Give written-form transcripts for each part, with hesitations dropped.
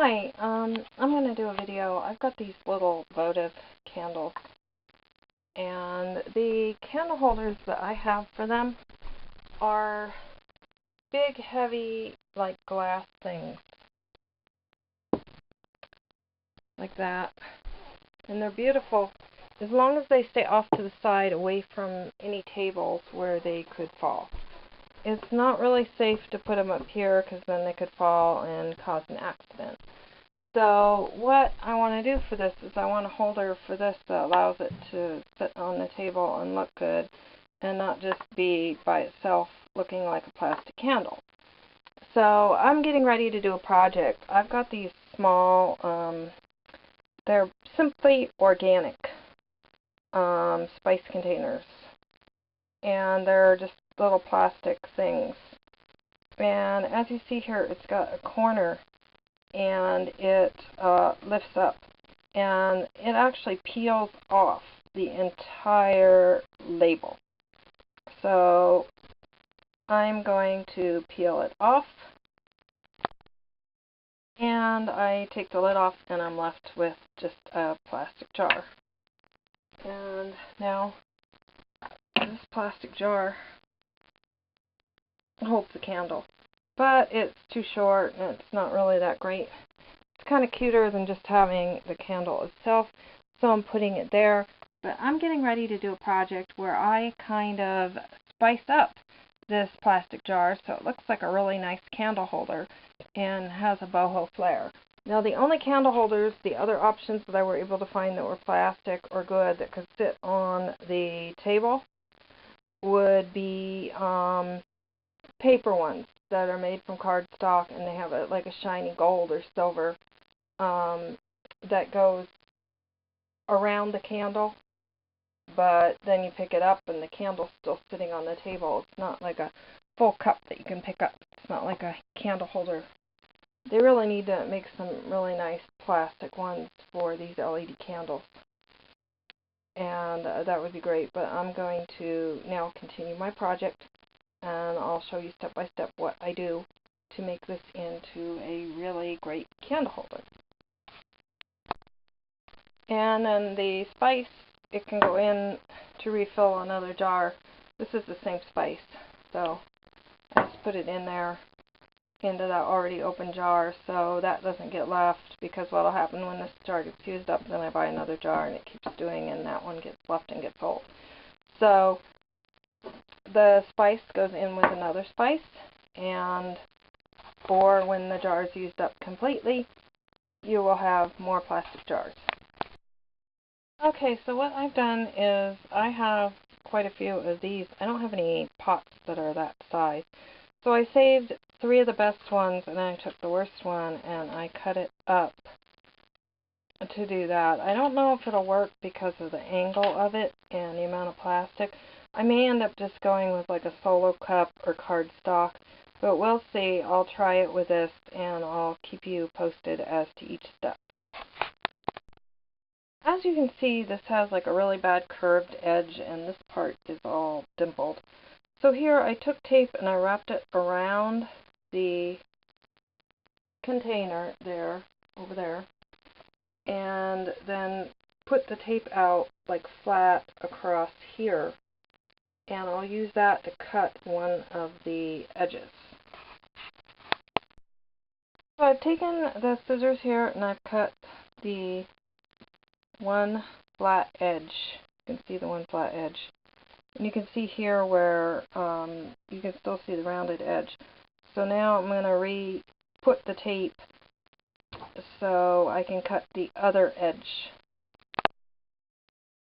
Hi, I'm going to do a video. I've got these little votive candles, and the candle holders that I have for them are big, heavy, like glass things, like that, and they're beautiful as long as they stay off to the side away from any tables where they could fall. It's not really safe to put them up here because then they could fall and cause an accident. So what I want to do for this is I want a holder for this that allows it to sit on the table and look good and not just be by itself looking like a plastic candle. So I'm getting ready to do a project. I've got these small, they're simply organic spice containers, and they're just little plastic things. And as you see here, it's got a corner and it lifts up, and it actually peels off the entire label. So I'm going to peel it off, and I take the lid off, and I'm left with just a plastic jar. And now this plastic jar holds the candle, but it's too short and it's not really that great. It's kind of cuter than just having the candle itself, so I'm putting it there. But I'm getting ready to do a project where I kind of spice up this plastic jar so it looks like a really nice candle holder and has a boho flare. Now the only candle holders, the other options that I were able to find that were plastic or good that could sit on the table would be paper ones that are made from cardstock, and they have like a shiny gold or silver that goes around the candle, but then you pick it up and the candle's still sitting on the table. It's not like a full cup that you can pick up. It's not like a candle holder. They really need to make some really nice plastic ones for these LED candles, and that would be great. But I'm going to now continue my project, and I'll show you step by step what I do to make this into a really great candle holder. And then the spice, it can go in to refill another jar. This is the same spice, so I just put it in there into that already open jar so that doesn't get left, because what will happen when this jar gets used up, then I buy another jar and it keeps doing, and that one gets left and gets old. So the spice goes in with another spice, and or when the jar is used up completely, you will have more plastic jars. Okay, so what I've done is I have quite a few of these. I don't have any pots that are that size. So I saved 3 of the best ones, and then I took the worst one and I cut it up to do that. I don't know if it'll work because of the angle of it and the amount of plastic. I may end up just going with like a solo cup or cardstock, but we'll see. I'll try it with this and I'll keep you posted as to each step. As you can see, this has like a really bad curved edge, and this part is all dimpled. So here I took tape and I wrapped it around the container there, over there, and then put the tape out like flat across here, and I'll use that to cut one of the edges. So I've taken the scissors here and I've cut the one flat edge. You can see the one flat edge. And you can see here where you can still see the rounded edge. So now I'm going to re-put the tape so I can cut the other edge.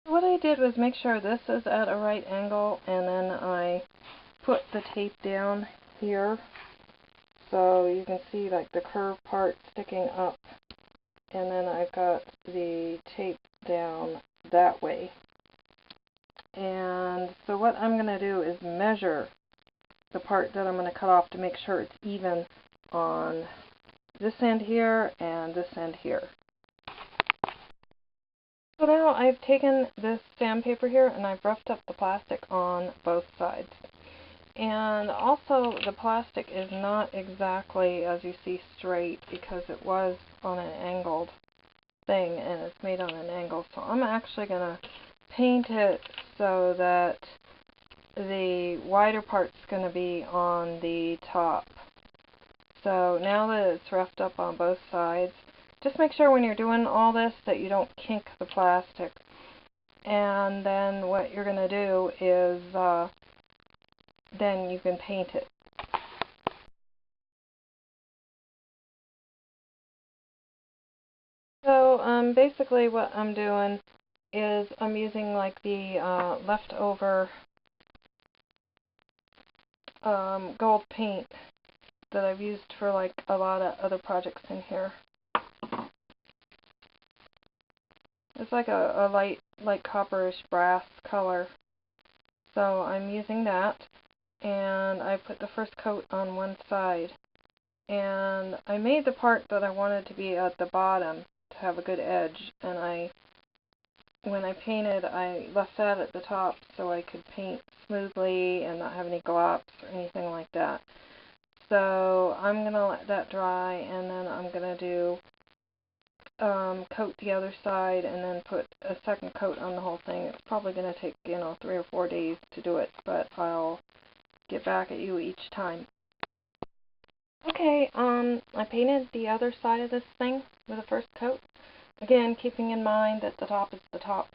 What I did was make sure this is at a right angle, and then I put the tape down here so you can see like the curved part sticking up, and then I've got the tape down that way. And so what I'm going to do is measure the part that I'm going to cut off to make sure it's even on this end here and this end here. So now I've taken this sandpaper here and I've roughed up the plastic on both sides. And also the plastic is not exactly, as you see, straight because it was on an angled thing and it's made on an angle. So I'm actually going to paint it so that the wider part's going to be on the top. So now that it's roughed up on both sides, just make sure when you're doing all this that you don't kink the plastic. And then what you're going to do is then you can paint it. So basically what I'm doing is I'm using like the leftover gold paint that I've used for like a lot of other projects in here. It's like a light copperish brass color. So I'm using that, and I put the first coat on one side. And I made the part that I wanted to be at the bottom to have a good edge, and when I painted, I left that at the top so I could paint smoothly and not have any glops or anything like that. So I'm going to let that dry, and then I'm going to do coat the other side and then put a second coat on the whole thing. It's probably going to take, 3 or 4 days to do it, but I'll get back at you each time. Okay, I painted the other side of this thing with the first coat. Again, keeping in mind that the top is the top.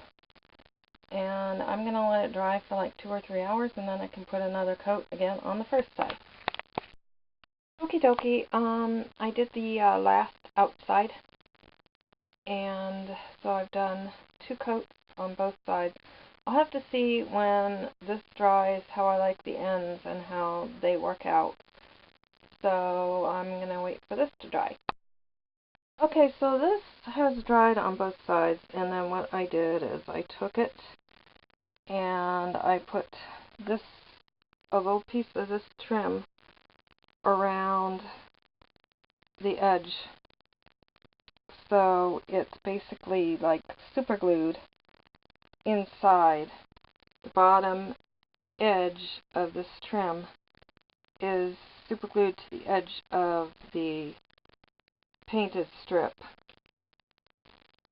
And I'm going to let it dry for like 2 or 3 hours, and then I can put another coat again on the first side. Okie dokie, I did the last outside, and so I've done 2 coats on both sides. I'll have to see when this dries how I like the ends and how they work out. So I'm going to wait for this to dry. Okay, so this has dried on both sides, and then what I did is I took it and I put a little piece of this trim around the edge. So it's basically like super glued inside. The bottom edge of this trim is super glued to the edge of the painted strip.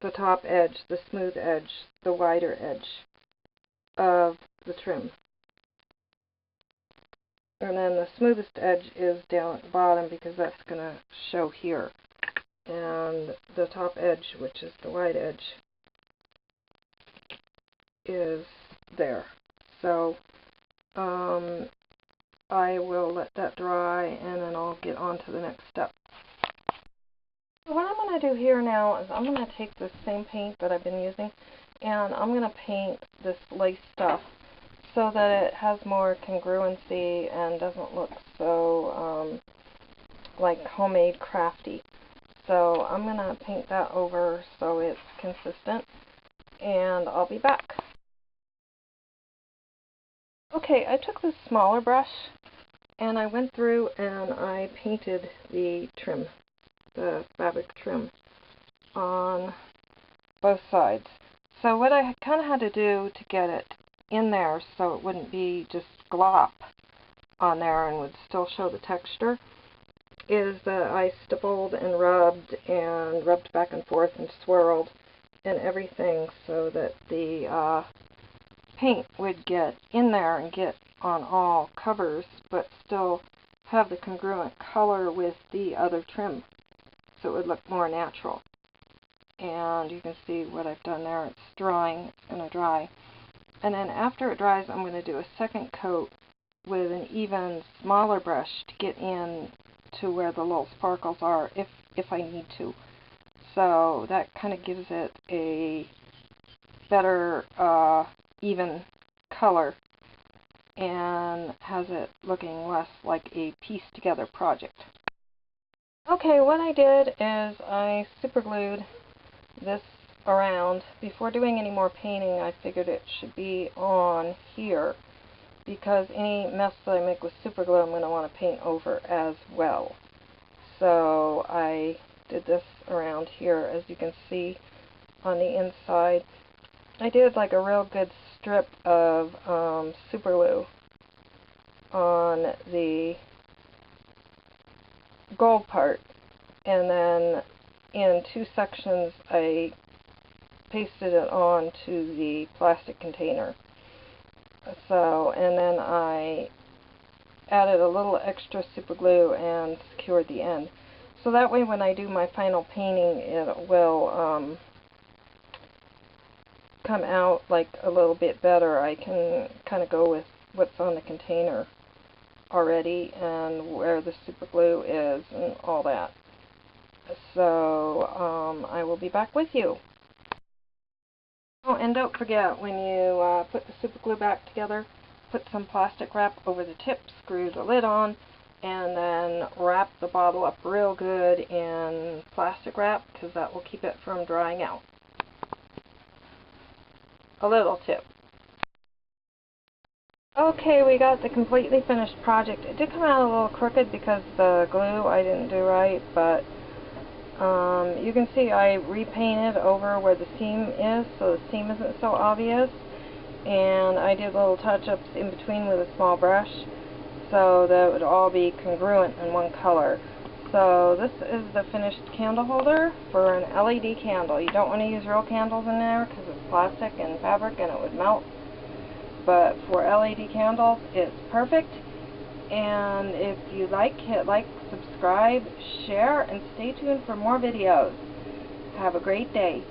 The top edge, the smooth edge, the wider edge of the trim. And then the smoothest edge is down at the bottom because that's going to show here. And the top edge, which is the wide edge, is there. So I will let that dry, and then I'll get on to the next step. So what I'm going to do here now is I'm going to take this same paint that I've been using, and I'm going to paint this lace stuff so that it has more congruency and doesn't look so like homemade crafty. So I'm going to paint that over so it's consistent, and I'll be back. Okay, I took this smaller brush and I went through and I painted the trim, the fabric trim, on both sides. So what I kind of had to do to get it in there so it wouldn't be just glop on there and would still show the texture is that I stippled and rubbed back and forth and swirled and everything so that the paint would get in there and get on all covers but still have the congruent color with the other trim so it would look more natural. And you can see what I've done there. It's drying. It's going to dry. And then after it dries, I'm going to do a second coat with an even smaller brush to get in to where the little sparkles are if I need to. So that kind of gives it a better even color and has it looking less like a pieced together project. Okay, what I did is I super glued this around. Before doing any more painting, I figured it should be on here because any mess that I make with super glue I'm going to want to paint over as well. So I did this around here, as you can see on the inside. I did like a real good strip of super glue on the gold part, and then in 2 sections I pasted it on to the plastic container. So, and then I added a little extra super glue and secured the end. So that way when I do my final painting, it will come out like a little bit better. I can kind of go with what's on the container already and where the super glue is and all that. So I will be back with you. Oh, and don't forget, when you put the super glue back together, put some plastic wrap over the tip, screw the lid on, and then wrap the bottle up real good in plastic wrap, because that will keep it from drying out. A little tip. Okay, we got the completely finished project. It did come out a little crooked because the glue I didn't do right, but you can see I repainted over where the seam is, so the seam isn't so obvious. And I did little touch-ups in between with a small brush so that it would all be congruent in one color. So this is the finished candle holder for an LED candle. You don't want to use real candles in there because it's plastic and fabric and it would melt. But for LED candles, it's perfect. And if you like, hit like, subscribe, share, and stay tuned for more videos. Have a great day.